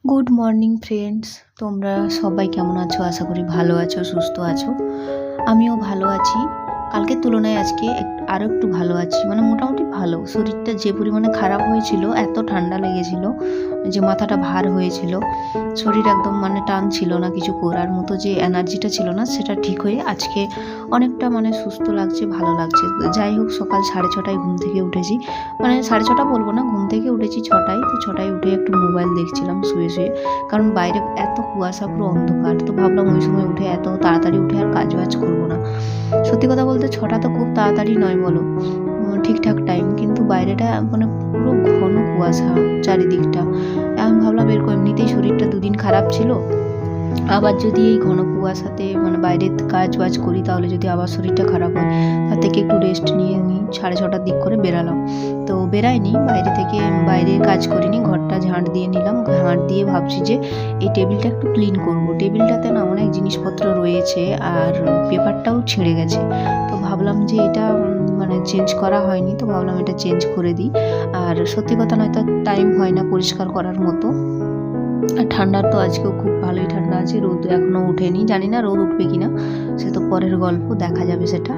Good morning friends, তোমরা সবাই কেমন আছো? আশা করি ভালো আছো, সুস্থ আছো। আমিও ভালো আছি। কালকের তুলনায় আজকে আরও একটু ভালো আছি, মানে মোটামুটি ভালো। শরীরটা যে পরিমাণে খারাপ হয়েছিল, এত ঠান্ডা লেগেছিল যে মাথাটা ভার হয়েছিল, শরীর একদম মানে টান ছিল না, কিছু করার মতো যে এনার্জিটা ছিল না, সেটা ঠিক হয়ে আজকে অনেকটা মানে সুস্থ লাগছে, ভালো লাগছে। যাই হোক, সকাল 6:30টায় ঘুম থেকে উঠেছি, মানে 6:30 বলবো না, ঘুম থেকে উঠেছি 6টায়। তো 6টায় উঠে একটু মোবাইল দেখছিলাম শুয়ে শুয়ে, কারণ বাইরে এত কুয়াশা, পুরো অন্ধকার। তো ভাবলাম ওই সময় উঠে, এত তাড়াতাড়ি উঠে আর কাজ বাজ করবো না। সত্যি কথা বলতে 6টা তো খুব তাড়াতাড়ি নয় বলো, ঠিকঠাক টাইম, কিন্তু বাইরেটা মানে পুরো ঘন কুয়াশা চারিদিকটা। আমি ভাবলাম এরকম, এমনিতেই শরীরটা দুদিন খারাপ ছিল, আবার যদি এই ঘন কুয়াশাতে মানে বাইরে কাজ বাজ করি, তাহলে যদি আবার শরীরটা খারাপ হয়, তার থেকে একটু রেস্ট নিয়ে নিই। 6:30টার দিক করে বেরালাম। তো বেরাইনি বাইরে থেকে, বাইরে কাজ করিনি, ঘরটা ঝাঁট দিয়ে নিলাম। ঝাঁট দিয়ে ভাবছি যে এই টেবিলটা একটু ক্লিন করব। টেবিলটাতে না অনেক জিনিসপত্র রয়েছে, আর পেপারটাও ছিঁড়ে গেছে। তো ভাবলাম যে এটা মানে চেঞ্জ করা হয়নি, তো ভাবলাম এটা চেঞ্জ করে দিই। আর সত্যি কথা, নয়তো টাইম হয় না পরিষ্কার করার মতো। আর ঠান্ডার তো আজকেও খুব ভালোই ঠান্ডা আছে, রোদ এখনও ওঠেনি, জানি না রোদ উঠবে কিনা, সে তো পরের গল্প, দেখা যাবে সেটা।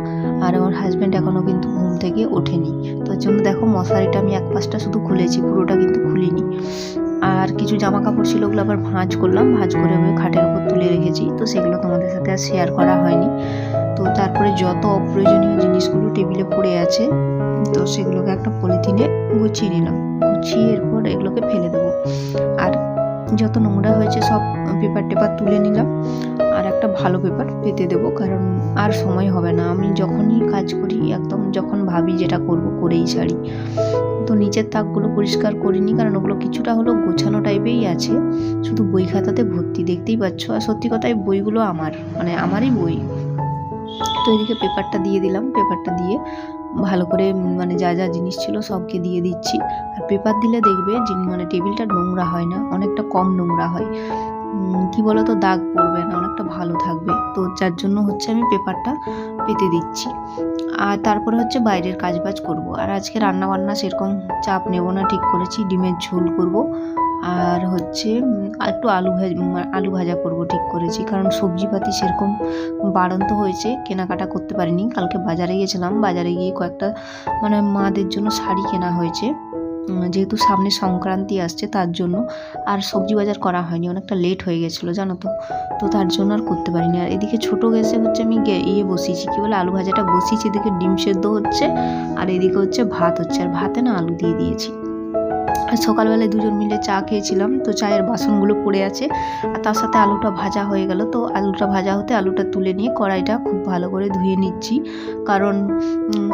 আর আমার হাজব্যান্ড এখনও কিন্তু ঘুম থেকে ওঠেনি, তার জন্য দেখো মশারিটা আমি এক পাশটা শুধু খুলেছি, পুরোটা কিন্তু খুলিনি। আর কিছু জামা কাপড় ছিল, ওগুলো আবার ভাঁজ করলাম, ভাঁজ করে আমি খাটের উপর তুলে রেখেছি, তো সেগুলো তোমাদের সাথে আর শেয়ার করা হয়নি। তো তারপরে যত অপ্রয়োজনীয় জিনিসগুলো টেবিলে পড়ে আছে, তো সেগুলোকে একটা পলিথিনে গুছিয়ে নিলাম। গুছিয়ে এরপর এগুলোকে ফেলে দেবো। আর যত নোংরা হয়েছে সব পেপার টেপার তুলে নিলাম, আর একটা ভালো পেপার পেতে দেবো, কারণ আর সময় হবে না। আমি যখনই কাজ করি, একদম যখন ভাবি যেটা করব করেই ছাড়ি। তো নিচের তাকগুলো পরিষ্কার করিনি, কারণ ওগুলো কিছুটা হলেও গোছানো টাইপেরই আছে, শুধু বই খাতাতে ভর্তি, দেখতেই পাচ্ছ। আর সত্যি কথা, এই বইগুলো আমার, মানে আমারই বই। তো এদিকে পেপারটা দিয়ে দিলাম, পেপারটা দিয়ে ভালো করে মানে যা যা জিনিস ছিল সবকে দিয়ে দিচ্ছি। আর পেপার দিলে দেখবে যে মানে টেবিলটা নোংরা হয় না, অনেকটা কম নোংরা হয়। কি বলো তো, দাগ পড়বে না, অনেকটা ভালো থাকবে। তো যার জন্য হচ্ছে আমি পেপারটা পেতে দিচ্ছি। আর তারপরে হচ্ছে বাইরের কাজবাজ করব। আর আজকে রান্না বান্না সেরকম চাপ নেব না, ঠিক করেছি ডিমের ঝোল করব, আর হচ্ছে একটু আলু ভাজা করব ঠিক করেছি। কারণ সবজিপাতি সেরকম বাড়ন্ত হয়েছে, কেনাকাটা করতে পারিনি। কালকে বাজারে গেছিলাম, বাজারে গিয়ে কয়েকটা মানে মাদের জন্য শাড়ি কেনা হয়েছে, যেহেতু সামনে সংক্রান্তি আসছে তার জন্য। আর সবজি বাজার করা হয়নি, অনেকটা লেট হয়ে গেছিলো জানো তো, তো তার জন্য আর করতে পারিনি। আর এদিকে ছোটো গ্যাসে হচ্ছে আমি বসিয়েছি, কী বলে, আলু ভাজাটা বসিয়েছি। এদিকে ডিম সেদ্ধ হচ্ছে, আর এদিকে হচ্ছে ভাত হচ্ছে, আর ভাতে না আলু দিয়ে দিয়েছি। আর সকালবেলায় দুজন মিলে চা খেয়েছিলাম, তো চায়ের বাসনগুলো পড়ে আছে, আর তার সাথে আলুটা ভাজা হয়ে গেল। তো আলুটা ভাজা হতে আলুটা তুলে নিয়ে কড়াইটা খুব ভালো করে ধুয়ে নিচ্ছি, কারণ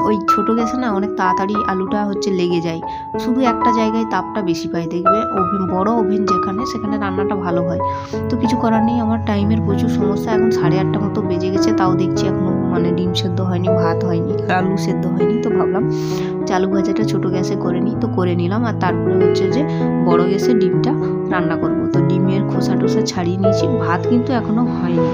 ওই ছোটো গ্যাসে না অনেক তাড়াতাড়ি আলুটা হচ্ছে লেগে যায়। শুধু একটা জায়গায় তাপটা বেশি পায়, দেখবে ওভেন, বড় ওভেন যেখানে, সেখানে রান্নাটা ভালো হয়। তো কিছু করার নেই, আমার টাইমের প্রচুর সমস্যা। এখন 8:30 মতো বেজে গেছে, তাও দেখছি এখনও মানে ডিম সেদ্ধ হয়নি, ভাত হয়নি, আলু সেদ্ধ হয়নি। তো ভাবলাম যে আলু ভাজাটা ছোটো গ্যাসে করে নিই, তো করে নিলাম। আর তারপরে হচ্ছে যে বড় গ্যাসে ডিমটা রান্না করব। তো ডিমের খোসা টোসা ছাড়িয়ে নিয়েছি, ভাত কিন্তু এখনও হয়নি।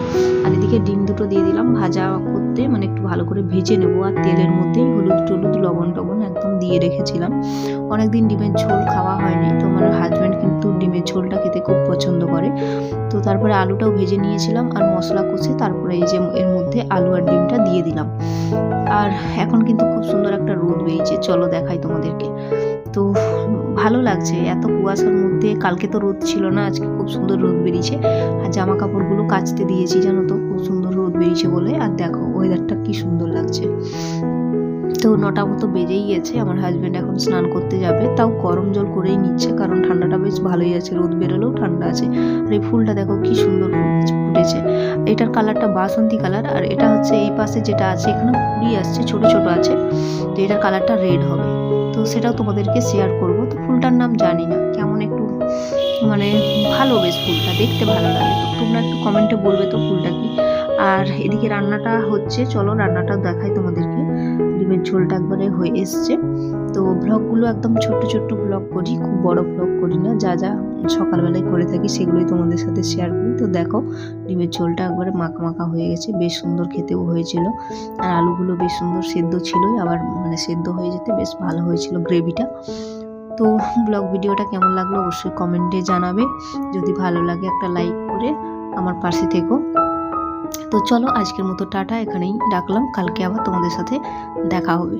আর এদিকে ডিম দুটো দিয়ে দিলাম ভাজা করতে, মানে একটু ভালো করে ভেজে নেবো। আর তেলের মধ্যেই হলুদ টলুদ লবণ টবণ একদম দিয়ে রেখেছিলাম। অনেকদিন ডিমের ঝোল খাওয়া হয়নি, তো আমার হাজব্যান্ড কিন্তু ডিমের ঝোলটা খেতে খুব পছন্দ করে। তো তারপরে আলুটাও ভেজে নিয়েছিলাম, আর মশলা কষে তারপরে এই যে এর মধ্যে আলু আর ডিমটা দিয়ে দিলাম। আর এখন কিন্তু খুব সুন্দর একটা রোদ বেরিয়েছে, চলো দেখাই তোমাদেরকে। তো ভালো লাগছে এত কুয়াশার মধ্যে, কালকে তো রোদ ছিল না, আজকে খুব সুন্দর রোদ বেরিয়েছে। আর জামা কাপড়গুলো কাচতে দিয়েছি জানো তো, খুব সুন্দর রোদ বেরিয়েছে বলে। আর দেখো ওয়েদারটা কি সুন্দর লাগছে। তো 9টা মতো বেজেই গেছে, আমার হাজব্যান্ড এখন স্নান করতে যাবে, তাও গরম জল করেই নিচ্ছে, কারণ ঠান্ডাটা বেশ ভালোই আছে, রোদ বেরোলেও ঠান্ডা আছে। আর এই ফুলটা দেখো কি সুন্দর ফুটেছে, এটার কালারটা বাসন্তী কালার। আর এটা হচ্ছে এই পাশে যেটা আছে, এখানে কুড়ি আসছে, ছোট ছোট আছে, তো এটার কালারটা রেড হবে। তো সেটাও তোমাদেরকে শেয়ার করব। তো ফুলটার নাম জানি না, কেমন একটু মানে ভালো, বেশ ফুলটা দেখতে ভালো লাগে। তো তোমরা একটু কমেন্টে বলবে তো ফুলটা কি। আর এদিকে রান্নাটা হচ্ছে, চলো রান্নাটা দেখাই তোমাদেরকে। ডিমের ঝোলটা একবারে হয়ে এসছে। তো ব্লগগুলো একদম ছোট্ট ছোট্ট ব্লগ করি, খুব বড় ব্লগ করি না, যা যা সকালবেলায় করে থাকি সেগুলোই তোমাদের সাথে শেয়ার করি। তো দেখো ডিমের ঝোলটা একবারে মাখা মাখা হয়ে গেছে, বেশ সুন্দর খেতেও হয়েছিল। আর আলুগুলো বেশ সুন্দর সেদ্ধ ছিলই, আবার মানে সেদ্ধ হয়ে যেতে বেশ ভালো হয়েছিল গ্রেভিটা। তো ব্লগ ভিডিওটা কেমন লাগলো অবশ্যই কমেন্টে জানাবে, যদি ভালো লাগে একটা লাইক করে আমার পাশে থেকো। তো চলো আজকের মতো টাটা, এখানেই রাখলাম, কালকে আবার তোমাদের সাথে দেখা হবে।